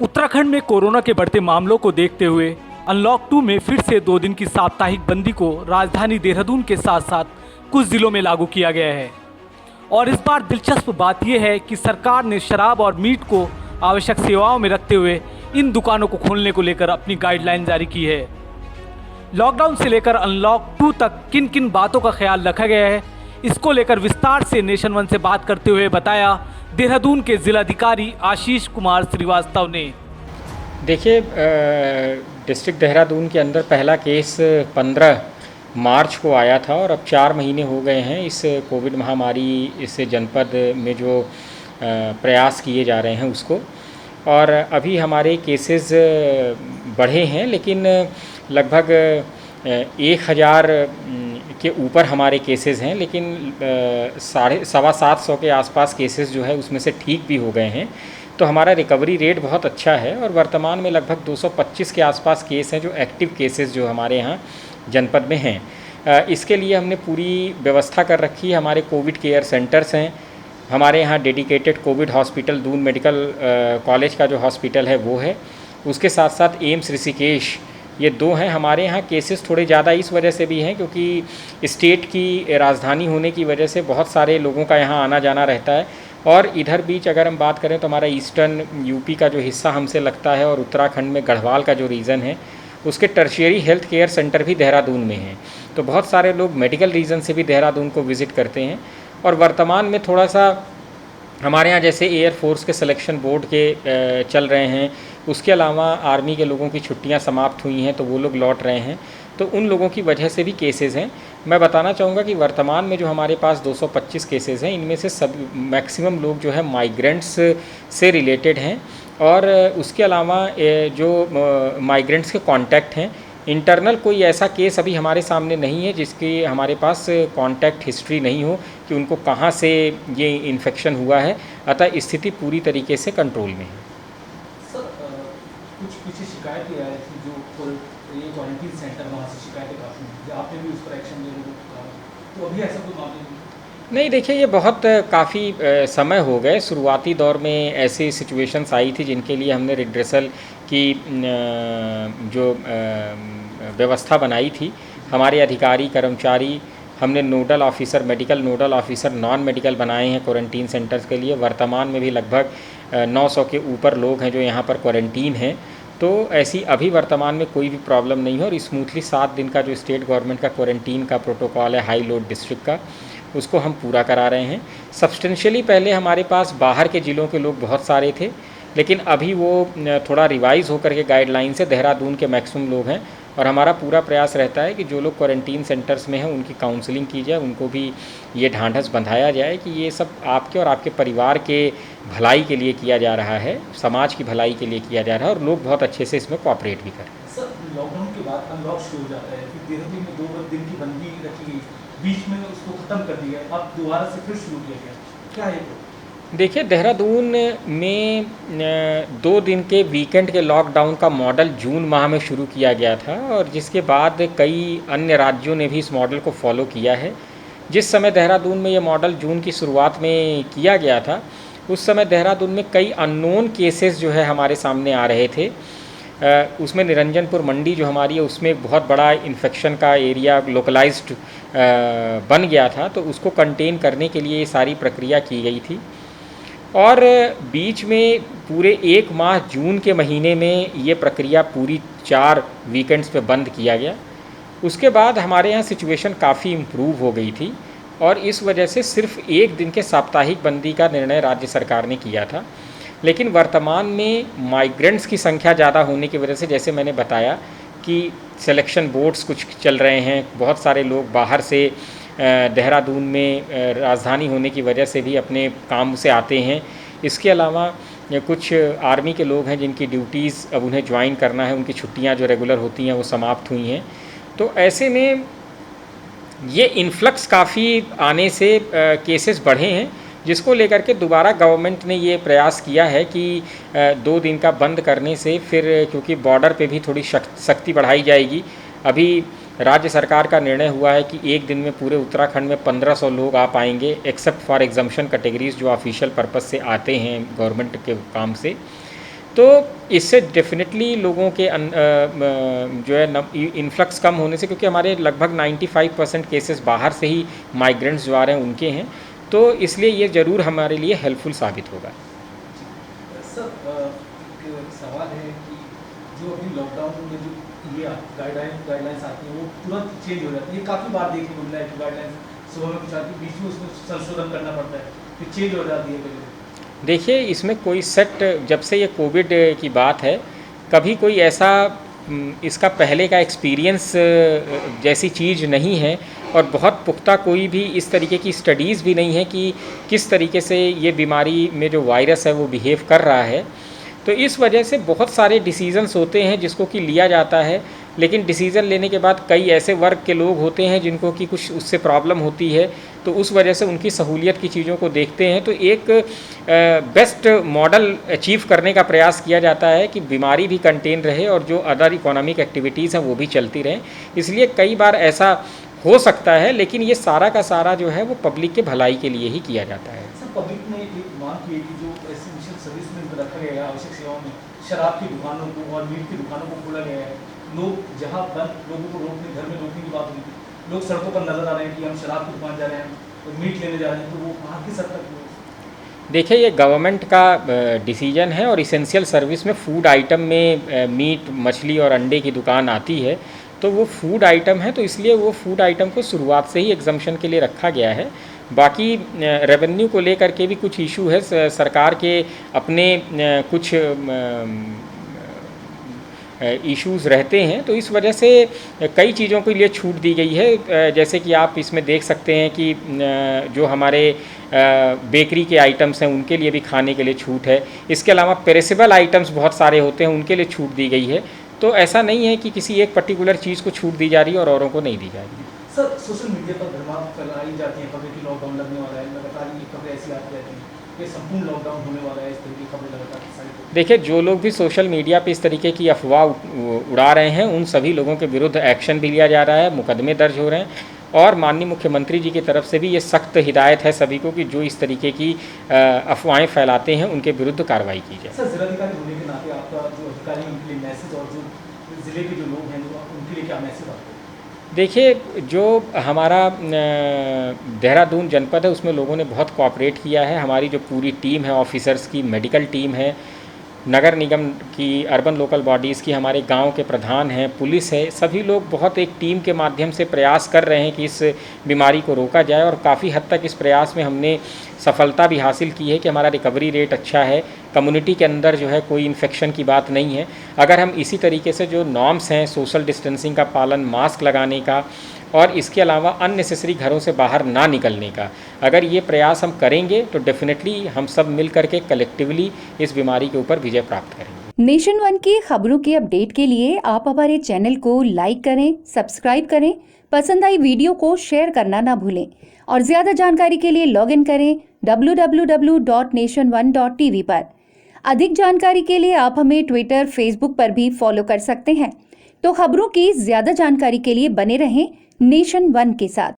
उत्तराखंड में कोरोना के बढ़ते मामलों को देखते हुए अनलॉक 2 में फिर से 2 दिन की साप्ताहिक बंदी को राजधानी देहरादून के साथ साथ कुछ जिलों में लागू किया गया है। और इस बार दिलचस्प बात यह है कि सरकार ने शराब और मीट को आवश्यक सेवाओं में रखते हुए इन दुकानों को खोलने को लेकर अपनी गाइडलाइन जारी की है। लॉकडाउन से लेकर अनलॉक 2 तक किन किन बातों का ख्याल रखा गया है, इसको लेकर विस्तार से नेशन वन से बात करते हुए बताया देहरादून के जिलाधिकारी आशीष कुमार श्रीवास्तव ने। देखिए, डिस्ट्रिक्ट देहरादून के अंदर पहला केस 15 मार्च को आया था और अब 4 महीने हो गए हैं इस कोविड महामारी इस जनपद में जो प्रयास किए जा रहे हैं उसको। और अभी हमारे केसेस बढ़े हैं, लेकिन लगभग 1000 के ऊपर हमारे केसेस हैं, लेकिन 750 के आसपास केसेस जो है उसमें से ठीक भी हो गए हैं। तो हमारा रिकवरी रेट बहुत अच्छा है और वर्तमान में लगभग 225 के आसपास केस हैं जो एक्टिव केसेस जो हमारे यहाँ जनपद में हैं। इसके लिए हमने पूरी व्यवस्था कर रखी है। हमारे कोविड केयर सेंटर्स हैं, हमारे यहाँ dedicated Covid hospital Doon medical college का जो हॉस्पिटल है वो है, उसके साथ साथ एम्स ऋषिकेश, ये 2 हैं। हमारे यहाँ केसेस थोड़े ज़्यादा इस वजह से भी हैं क्योंकि स्टेट की राजधानी होने की वजह से बहुत सारे लोगों का यहाँ आना जाना रहता है। और इधर बीच अगर हम बात करें तो हमारा ईस्टर्न यूपी का जो हिस्सा हमसे लगता है और उत्तराखंड में गढ़वाल का जो रीजन है उसके टर्शियरी हेल्थ केयर सेंटर भी देहरादून में हैं। तो बहुत सारे लोग मेडिकल रीज़न से भी देहरादून को विज़िट करते हैं। और वर्तमान में थोड़ा सा हमारे यहाँ जैसे एयरफोर्स के सिलेक्शन बोर्ड के चल रहे हैं, उसके अलावा आर्मी के लोगों की छुट्टियां समाप्त हुई हैं तो वो लोग लौट रहे हैं, तो उन लोगों की वजह से भी केसेस हैं। मैं बताना चाहूँगा कि वर्तमान में जो हमारे पास 225 केसेस हैं, इनमें से सब मैक्सिमम लोग जो है माइग्रेंट्स से रिलेटेड हैं। और उसके अलावा जो माइग्रेंट्स के कॉन्टैक्ट हैं, इंटरनल कोई ऐसा केस अभी हमारे सामने नहीं है जिसकी हमारे पास कॉन्टैक्ट हिस्ट्री नहीं हो कि उनको कहाँ से ये इन्फेक्शन हुआ है। अतः स्थिति पूरी तरीके से कंट्रोल में है। सर, कुछ पीछे शिकायतें आ रही थी जो ये क्वारंटीन सेंटर वहाँ से शिकायतें काफ़ी, आपने भी उस पर एक्शन लेने को कहा, तो अभी ऐसा कोई मामला नहीं? देखिए, ये बहुत काफ़ी समय हो गए। शुरुआती दौर में ऐसी सिचुएशंस आई थी जिनके लिए हमने रिड्रेसल की जो व्यवस्था बनाई थी। हमारे अधिकारी कर्मचारी, हमने nodal officer, medical nodal officer, non medical बनाए हैं क्वारंटीन सेंटर्स के लिए। वर्तमान में भी लगभग 900 के ऊपर लोग हैं जो यहाँ पर क्वारंटीन हैं। तो ऐसी अभी वर्तमान में कोई भी प्रॉब्लम नहीं है और स्मूथली 7 दिन का जो स्टेट गवर्नमेंट का क्वारंटीन का प्रोटोकॉल है हाई लोड डिस्ट्रिक्ट का, उसको हम पूरा करा रहे हैं। सब्सटेंशियली पहले हमारे पास बाहर के ज़िलों के लोग बहुत सारे थे, लेकिन अभी वो थोड़ा रिवाइज़ होकर के गाइडलाइन से देहरादून के मैक्सिमम लोग हैं। और हमारा पूरा प्रयास रहता है कि जो लोग क्वारंटीन सेंटर्स में हैं उनकी काउंसलिंग की जाए, उनको भी ये ढांढस बंधाया जाए कि ये सब आपके और आपके परिवार के भलाई के लिए किया जा रहा है, समाज की भलाई के लिए किया जा रहा है और लोग बहुत अच्छे से इसमें कोऑपरेट भी करें। सर, लॉकडाउन के बाद अनलॉक शुरू हो जाता है, फिर देहरादून में 2 दिन की बंदी रखी गई, बीच में उसको ख़त्म कर दिया, अब दोबारा से फिर शुरू किया गया, क्या है ये? देखिए, देहरादून में 2 दिन के वीकेंड के लॉकडाउन का मॉडल जून माह में शुरू किया गया था और जिसके बाद कई अन्य राज्यों ने भी इस मॉडल को फॉलो किया है। जिस समय देहरादून में ये मॉडल जून की शुरुआत में किया गया था, उस समय देहरादून में कई अननोन केसेस जो है हमारे सामने आ रहे थे। उसमें निरंजनपुर मंडी जो हमारी है उसमें बहुत बड़ा इन्फेक्शन का एरिया लोकलाइज्ड बन गया था, तो उसको कंटेन करने के लिए ये सारी प्रक्रिया की गई थी। और बीच में पूरे 1 माह जून के महीने में ये प्रक्रिया पूरी 4 वीकेंड्स पे बंद किया गया। उसके बाद हमारे यहाँ सिचुएशन काफ़ी इम्प्रूव हो गई थी और इस वजह से सिर्फ 1 दिन के साप्ताहिक बंदी का निर्णय राज्य सरकार ने किया था। लेकिन वर्तमान में माइग्रेंट्स की संख्या ज़्यादा होने की वजह से, जैसे मैंने बताया कि सिलेक्शन बोर्ड्स कुछ चल रहे हैं, बहुत सारे लोग बाहर से देहरादून में राजधानी होने की वजह से भी अपने काम से आते हैं। इसके अलावा कुछ आर्मी के लोग हैं जिनकी ड्यूटीज़ अब उन्हें ज्वाइन करना है, उनकी छुट्टियां जो रेगुलर होती हैं वो समाप्त हुई हैं। तो ऐसे में ये इन्फ्लक्स काफ़ी आने से केसेस बढ़े हैं, जिसको लेकर के दोबारा गवर्नमेंट ने ये प्रयास किया है कि 2 दिन का बंद करने से फिर, क्योंकि बॉर्डर पे भी थोड़ी सख्ती बढ़ाई जाएगी। अभी राज्य सरकार का निर्णय हुआ है कि 1 दिन में पूरे उत्तराखंड में 1500 लोग आ पाएंगे, एक्सेप्ट फॉर एग्जम्पशन कैटेगरीज जो ऑफिशियल पर्पस से आते हैं गवर्नमेंट के काम से। तो इससे डेफिनेटली लोगों के जो है इन्फ्लक्स कम होने से, क्योंकि हमारे लगभग 95% केसेस बाहर से ही माइग्रेंट्स जो आ रहे हैं उनके हैं, तो इसलिए ये ज़रूर हमारे लिए हेल्पफुल साबित होगा। सर एक सवाल है कि जो अभी लॉकडाउन में जो ये गाइडलाइंस आती हैं वो तुरंत चेंज हो जाती है। काफ़ी बार देखने को मिला है कि गाइडलाइंस सुबह में कुछ आती है, बीच में उसमें संशोधन करना पड़ता है, फिर चेंज हो जाती है कभी। देखिए, इसमें कोई सेट, जब से ये कोविड की बात है, कभी कोई ऐसा इसका पहले का एक्सपीरियंस जैसी चीज़ नहीं है, और बहुत पुख्ता कोई भी इस तरीके की स्टडीज़ भी नहीं है कि किस तरीके से ये बीमारी में जो वायरस है वो बिहेव कर रहा है। तो इस वजह से बहुत सारे डिसीजंस होते हैं जिसको कि लिया जाता है, लेकिन डिसीज़न लेने के बाद कई ऐसे वर्ग के लोग होते हैं जिनको कि कुछ उससे प्रॉब्लम होती है, तो उस वजह से उनकी सहूलियत की चीज़ों को देखते हैं। तो एक बेस्ट मॉडल अचीव करने का प्रयास किया जाता है कि बीमारी भी कंटेन रहे और जो अदर इकोनॉमिक एक्टिविटीज़ हैं वो भी चलती रहें। इसलिए कई बार ऐसा हो सकता है, लेकिन ये सारा का सारा जो है वो पब्लिक के भलाई के लिए ही किया जाता है। सर, पब्लिक ने एक मांग की है कि जो एसेंशियल सर्विस में रखा गया है, आवश्यक सेवाओं में शराब की दुकानों को और मीट की दुकानों को खोला गया है। लोग जहाँ बंद लोगों को रोकने, घर में रोकने की बात हुई, लोग सड़कों पर नजर आ रहे हैं कि हम शराब की दुकान जा रहे हैं और मीट लेने जा रहे हैं, तो वो वहाँ किस हद तक देखिए, ये गवर्नमेंट का डिसीजन है, और इसेंशियल सर्विस में फ़ूड आइटम में मीट, मछली और अंडे की दुकान आती है, तो वो फूड आइटम है, तो इसलिए वो फूड आइटम को शुरुआत से ही एग्जम्पशन के लिए रखा गया है। बाकी रेवेन्यू को लेकर के भी कुछ इशू है, सरकार के अपने कुछ इश्यूज़ रहते हैं, तो इस वजह से कई चीज़ों के लिए छूट दी गई है। जैसे कि आप इसमें देख सकते हैं कि जो हमारे बेकरी के आइटम्स हैं उनके लिए भी खाने के लिए छूट है। इसके अलावा पेरिसेबल आइटम्स बहुत सारे होते हैं, उनके लिए छूट दी गई है। तो ऐसा नहीं है कि किसी एक पर्टिकुलर चीज़ को छूट दी जा रही है और औरों को नहीं दी जा रही है। सर, सोशल मीडिया पर भ्रमात फैलाई जाती है खबरें कि लॉकडाउन लगने वाला है, लगातार ये खबरें ऐसी आती रहती हैं कि संपूर्ण लॉकडाउन होने वाला है, इस तरह की खबरें लगातार सारी। देखिए, जो लोग भी सोशल मीडिया पे इस तरीके की अफवाह उड़ा रहे हैं, उन सभी लोगों के विरुद्ध एक्शन भी लिया जा रहा है, मुकदमे दर्ज हो रहे हैं, और माननीय मुख्यमंत्री जी की तरफ से भी ये सख्त हिदायत है सभी को कि जो इस तरीके की अफवाहें फैलाते हैं उनके विरुद्ध कार्रवाई की जाए। सर, जिलाधिकारी होने के नाते आपका जो अधिकारी हैं उनके लिए मैसेज, और जो ज़िले के जो लोग हैं उनके लिए क्या मैसेज आपको? देखिए, जो हमारा देहरादून जनपद है उसमें लोगों ने बहुत कोऑपरेट किया है। हमारी जो पूरी टीम है, ऑफिसर्स की, मेडिकल टीम है, नगर निगम की, अर्बन लोकल बॉडीज़ की, हमारे गांव के प्रधान हैं, पुलिस है, सभी लोग बहुत एक टीम के माध्यम से प्रयास कर रहे हैं कि इस बीमारी को रोका जाए, और काफ़ी हद तक इस प्रयास में हमने सफलता भी हासिल की है कि हमारा रिकवरी रेट अच्छा है। कम्युनिटी के अंदर जो है कोई इन्फेक्शन की बात नहीं है। अगर हम इसी तरीके से जो नॉर्म्स हैं, सोशल डिस्टेंसिंग का पालन, मास्क लगाने का, और इसके अलावा अननेसेसरी घरों से बाहर ना निकलने का, अगर ये प्रयास हम करेंगे तो डेफिनेटली हम सब मिल करके कलेक्टिवली इस बीमारी के ऊपर विजय प्राप्त करेंगे। नेशन वन की खबरों के अपडेट के लिए आप हमारे चैनल को लाइक करें, सब्सक्राइब करें, पसंद आई वीडियो को शेयर करना ना भूलें, और ज़्यादा जानकारी के लिए लॉग इन करें www.nation1.tv पर। अधिक जानकारी के लिए आप हमें ट्विटर, फेसबुक पर भी फॉलो कर सकते हैं। तो खबरों की ज़्यादा जानकारी के लिए बने रहें नेशन वन के साथ।